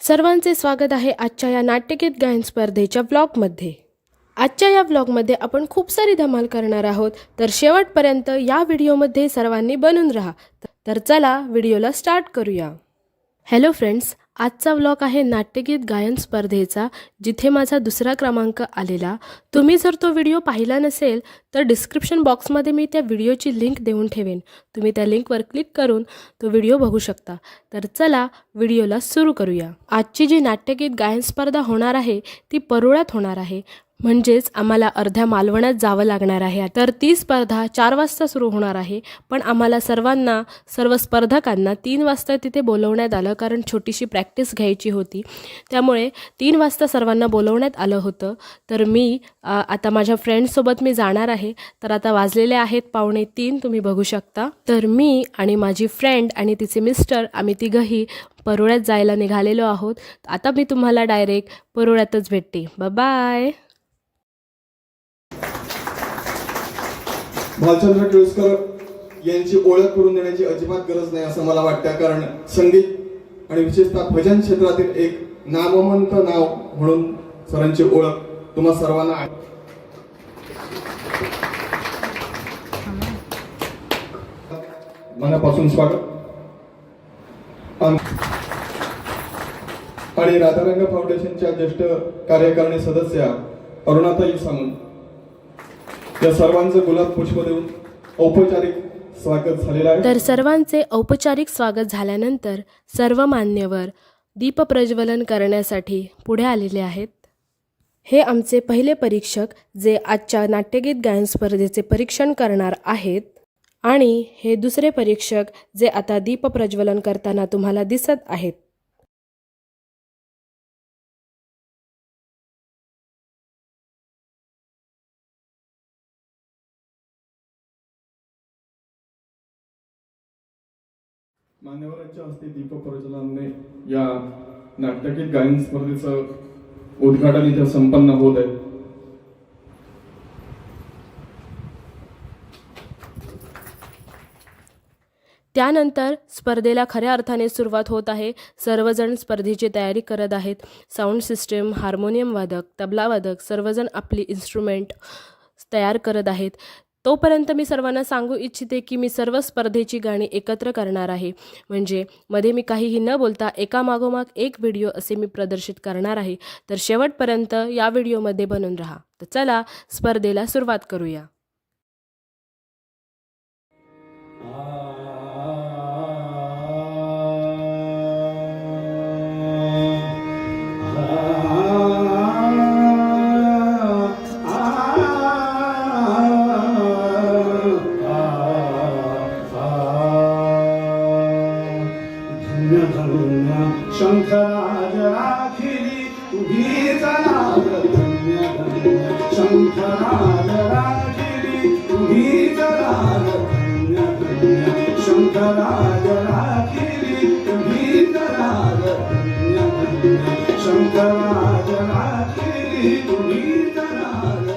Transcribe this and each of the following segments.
सर्वांचे स्वागत आहे आजच्या या नाट्यगीत गायन स्पर्धेच्या व्लॉगमध्ये। आजच्या या व्लॉगमध्ये आपण खूप सारी धमाल करणार आहोत, तर शेवटपर्यंत या व्हिडिओमध्ये सर्वांनी बनून राहा। तर चला व्हिडिओला स्टार्ट करूया। हॅलो फ्रेंड्स, आजचा व्लॉग आहे नाट्यगीत गायन स्पर्धेचा, जिथे माझा दुसरा क्रमांक आलेला। तुम्ही जर तो व्हिडिओ पाहिला नसेल तर डिस्क्रिप्शन बॉक्समध्ये मी त्या व्हिडिओची लिंक देऊन ठेवेन, तुम्ही त्या लिंकवर क्लिक करून तो व्हिडिओ बघू शकता। तर चला व्हिडिओला सुरू करूया। आजची जी नाट्यगीत गायन स्पर्धा होणार आहे ती परोळ्यात होणार आहे, म्हणजेच आम्हाला अर्ध्या मालवणात जावं लागणार आहे। तर ती स्पर्धा 4 वाजता सुरू होणार आहे, पण आम्हाला सर्व स्पर्धकांना 3 वाजता तिथे बोलवण्यात आलं, कारण छोटीशी प्रॅक्टिस घ्यायची होती। त्यामुळे 3 वाजता सर्वांना बोलवण्यात आलं होतं। तर मी आता माझ्या फ्रेंड्ससोबत मी जाणार आहे। तर आता वाजलेले आहेत 2:45, तुम्ही बघू शकता। तर मी आणि माझी फ्रेंड आणि तिचे मिस्टर आम्ही तिघंही परोळ्यात जायला निघालेलो आहोत। आता मी तुम्हाला डायरेक्ट परोळ्यातच भेटते। Bye bye. भालचंद्र केळुसकर यांची ओळख करून देण्याची अजिबात गरज नाही असं मला वाटतं, कारण संगीत आणि विशेषतः भजन क्षेत्रातील एक नामवंत नाव म्हणून सरांची ओळख तुम्हा सर्वांना आहे। मनापासून स्वागत। आणि राधारंग फाउंडेशनच्या ज्येष्ठ कार्यकारिणी सदस्या अरुणाताई सामंत या सर्वांचं गुलाब पुष्प देऊन औपचारिक स्वागत झालेलं आहे। तर सर्वांचे औपचारिक स्वागत झाल्यानंतर सर्व मान्यवर दीप प्रज्वलन करण्यासाठी पुढे आलेले आहेत। हे आमचे पहिले परीक्षक जे आजच्या नाट्यगीत गायन स्पर्धेचे परीक्षण करणार आहेत, आणि हे दुसरे परीक्षक जे आता दीप प्रज्वलन करताना तुम्हाला दिसत आहेत। मान्यवरांच्या हस्ते दीप प्रज्वलनाने या नाट्यगीत गायन स्पर्धेचं उद्घाटन इथे संपन्न होत आहे। त्यानंतर स्पर्धेला खऱ्या अर्थाने सुरुवात होत आहे। सर्वजण स्पर्धेची तयारी करत आहेत। साऊंड सिस्टम, हार्मोनियम वादक, तबला वादक सर्वजण आपली इन्स्ट्रुमेंट तयार करत आहेत। तोपर्यंत मी सर्वांना सांगू इच्छिते की मी सर्व स्पर्धेची गाणी एकत्र करणार आहे, म्हणजे मध्ये मी काहीही न बोलता एकामागोमाग एक व्हिडिओ असे मी प्रदर्शित करणार आहे। तर शेवटपर्यंत या व्हिडिओमध्ये बनून राहा। तर चला स्पर्धेला सुरुवात करूया। शंकराज राखिली तुझीच नाद धन्य धन्य, शंकराज राखिली तुझीच नाद धन्य धन्य, शंकराज राखिली तुझीच नाद धन्य धन्य, शंकराज राखिली तुझीच नाद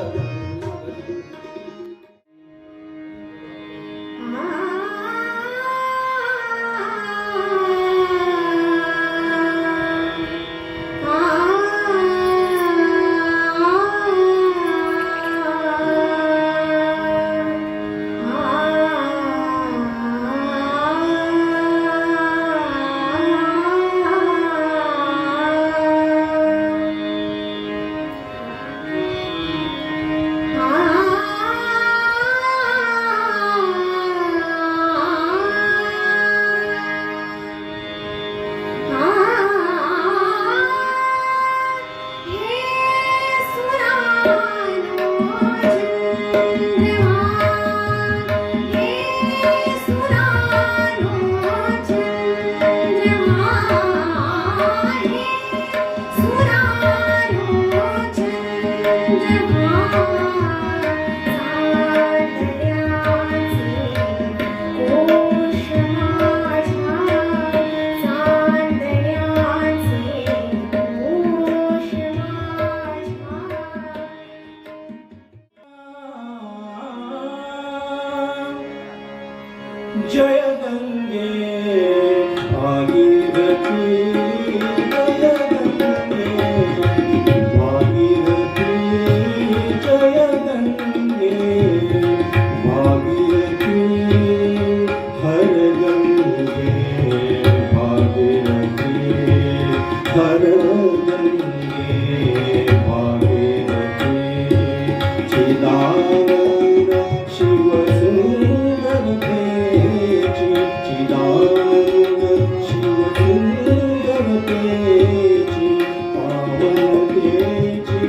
हर गंगे भागीरथी चिदानंद शिवसुंदर तेजी चिदानंद शिवसुंदर तेजी पावन तेजी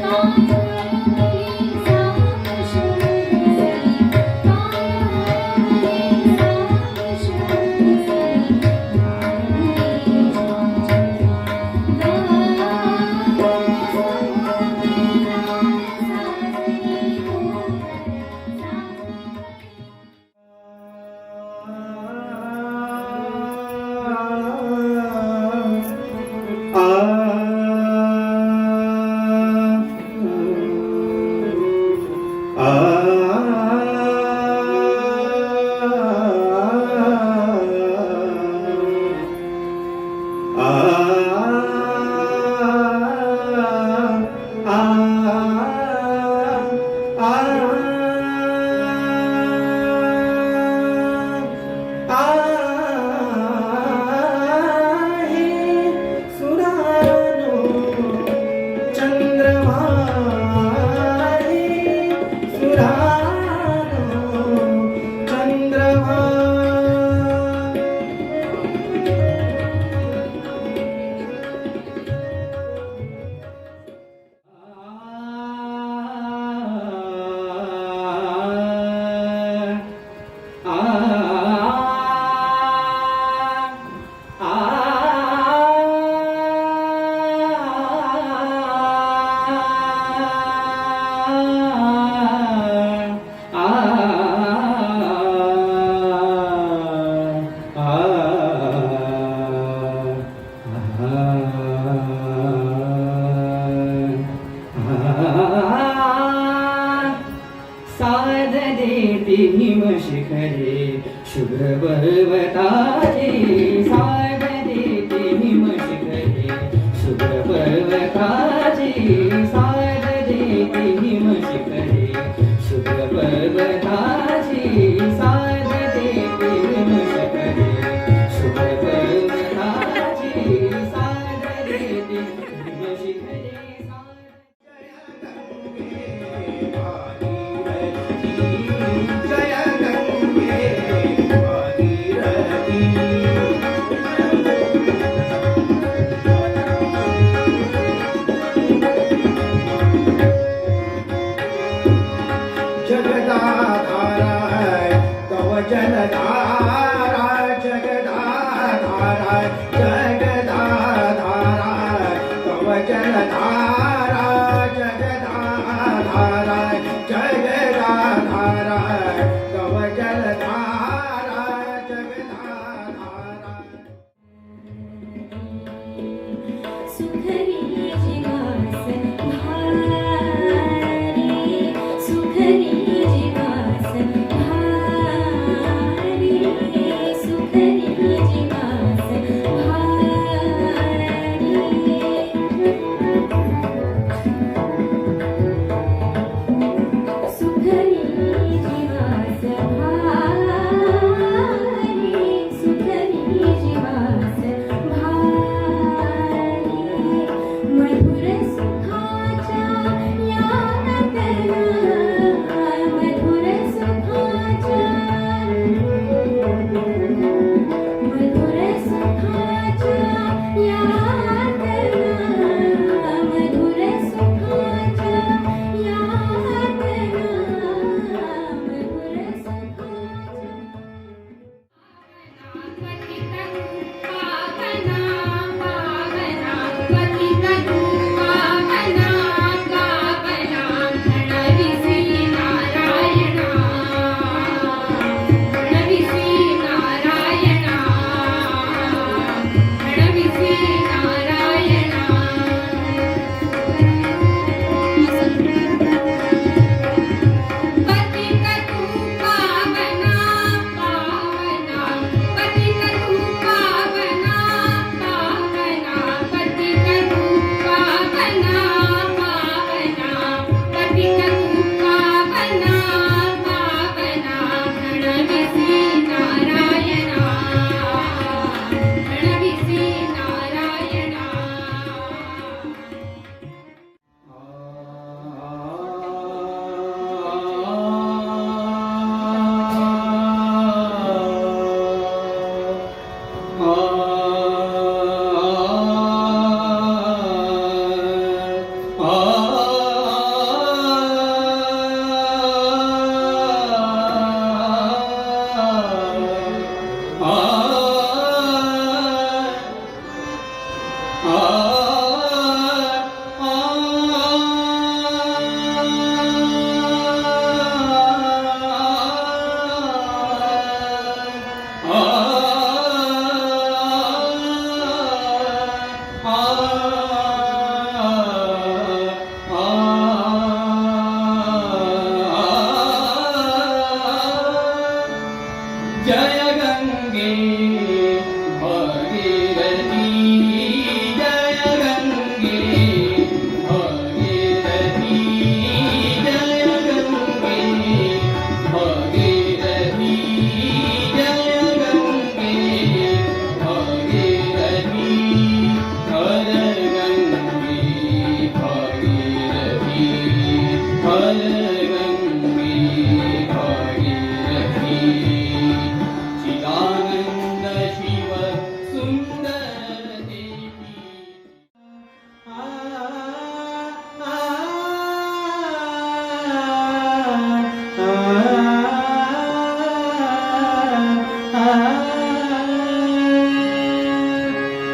तुमची साध देती हिमशिखरे शुभ्र पर्वताची साध देती हिमशिखरे शुभ्र पर्वताची साध देती हिमशिखरे शुभ्र पर्वताची साध देती हिमशिखरे शुभ्र पर्वताची साध देती हिमशिखरे जय गंगे भागीरथी जगदाधारा तव जलधारा जगदाधारा जगदाधारा तव जलधारा जगदाधारा जगदाधारा तव जलधारा जगदाधारा सुखरी जीवास भारी सुखरी जीवास भारी सुखरी जीवास भारी गंगे भागीरथी चिदानंद शिव सुंदर देवी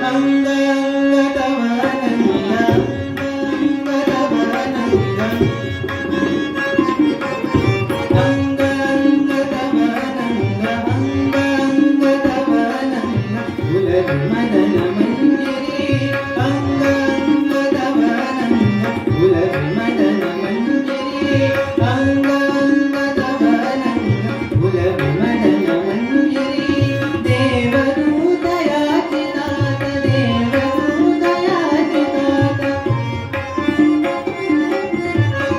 अंग अंग तव नंद अंग तव नंद अंग अंग तव नंद अंग अंग तव नंद उलट मदन मंजरी अंग अंग तव नंद उलट मदन मंजरी अंग अंग तव नंद उलट मदन मंजरी देवदूतयाची नाथ देवदूतयाची नाथ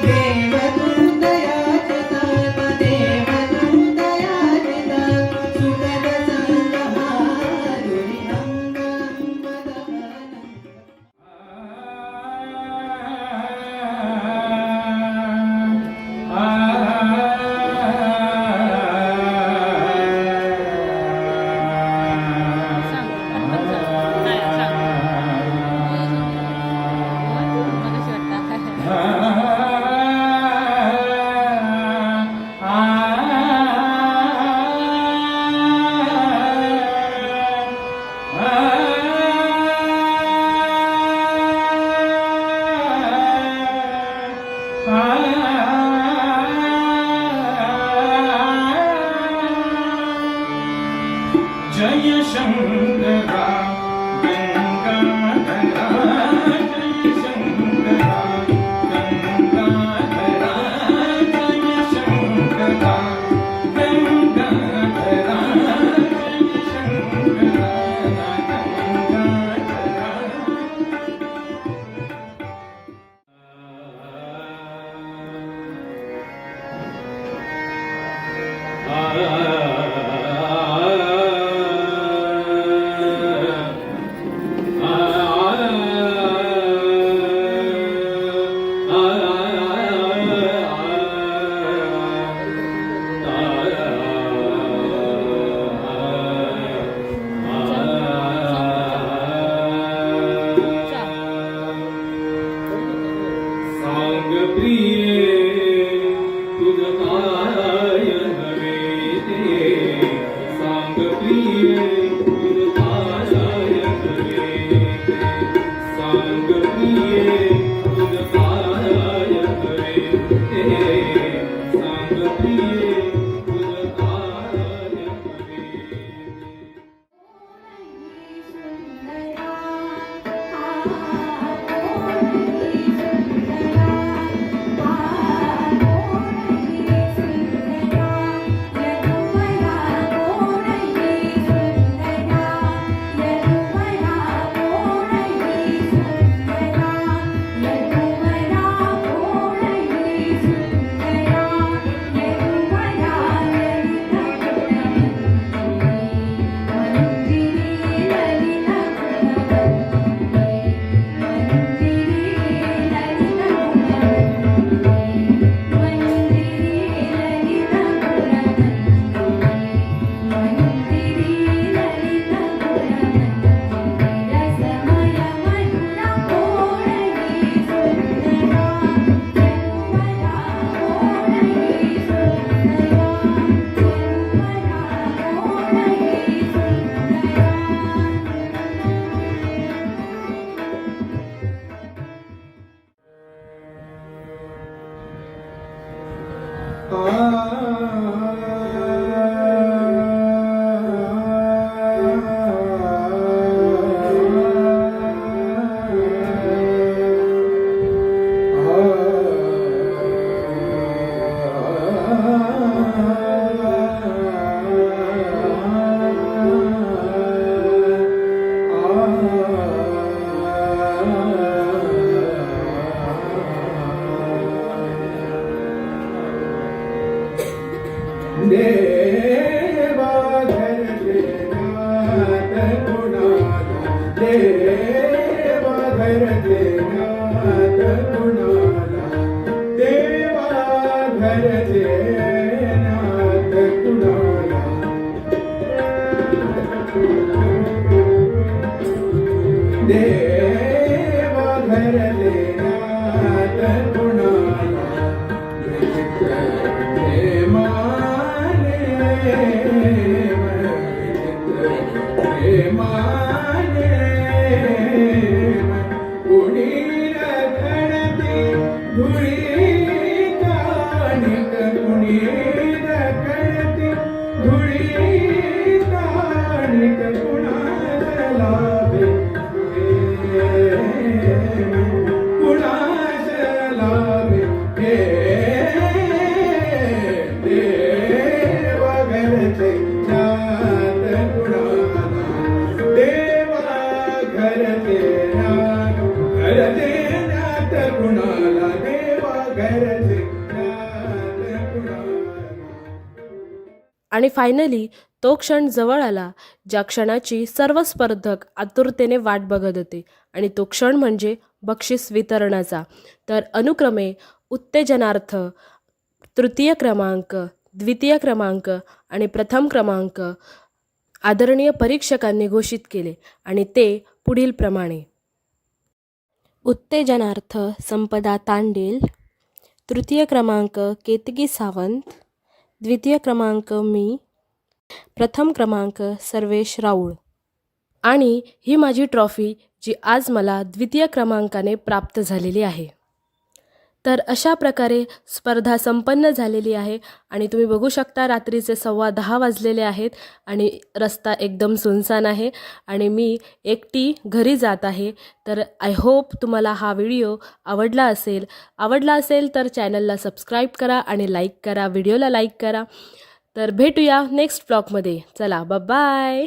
देवदूतयाची नाथ देवदूतयाची नाथ सुखद संग माधुरी अंग अंग तव जय शंकरा गंगाधरा जय शंकरा गंगाधरा जय शंकरा गंगाधरा जय शंकरा सांग प्रिये तुझ काय हवे ते सांग प्रिये तुझ काय हवे ते सांग प्रिये तुझ काय हवे ते सांग प्रिये तुझ काय हवे देवा धरते नाथ कुणाला देवा धरते नाथ कुणाला देवा घरचे नाथ कुणाला देवा घरले नाथ कुणाला विचित्र प्रेमाने प्रेमाने कुणी रखडती धुळी कानिक कुणी रखडती धुळी कानिक कुणाला लाभे कुणाला लाभे हे देवा घरचे नाथ कुणाला देवा घरचे नाथ कुणाला देवा घरचे नाथ कुणाला. आणि फायनली तो क्षण जवळ आला ज्या क्षणाची सर्व स्पर्धक आतुरतेने वाट बघत होते आणि तो क्षण म्हणजे बक्षीस वितरणाचा. तर अनुक्रमे उत्तेजनार्थ तृतीय क्रमांक, द्वितीय क्रमांक आणि प्रथम क्रमांक आदरणीय परीक्षकांनी घोषित केले आणि ते पुढील प्रमाणे. उत्तेजनार्थ संपदा तांडेल, तृतीय क्रमांक केतकी सावंत, द्वितीय क्रमांक मी, प्रथम क्रमांक सर्वेश राऊळ. आणि ही माझी ट्रॉफी जी आज मला द्वितीय क्रमांकाने प्राप्त झालेली आहे. तर अशा प्रकारे स्पर्धा संपन्न झालेली आहे आणि तुम्ही बघू शकता रात्रीचे 10:15 वाजलेले आहेत आणि रस्ता एकदम सुनसान आहे आणि मी एकटी घरी जात आहे. तर आय होप तुम्हाला हा व्हिडिओ आवडला असेल तर चॅनलला सबस्क्राईब करा आणि लाईक करा, व्हिडिओला लाईक करा. तर भेटूया नेक्स्ट ब्लॉगमध्ये. चला बाय.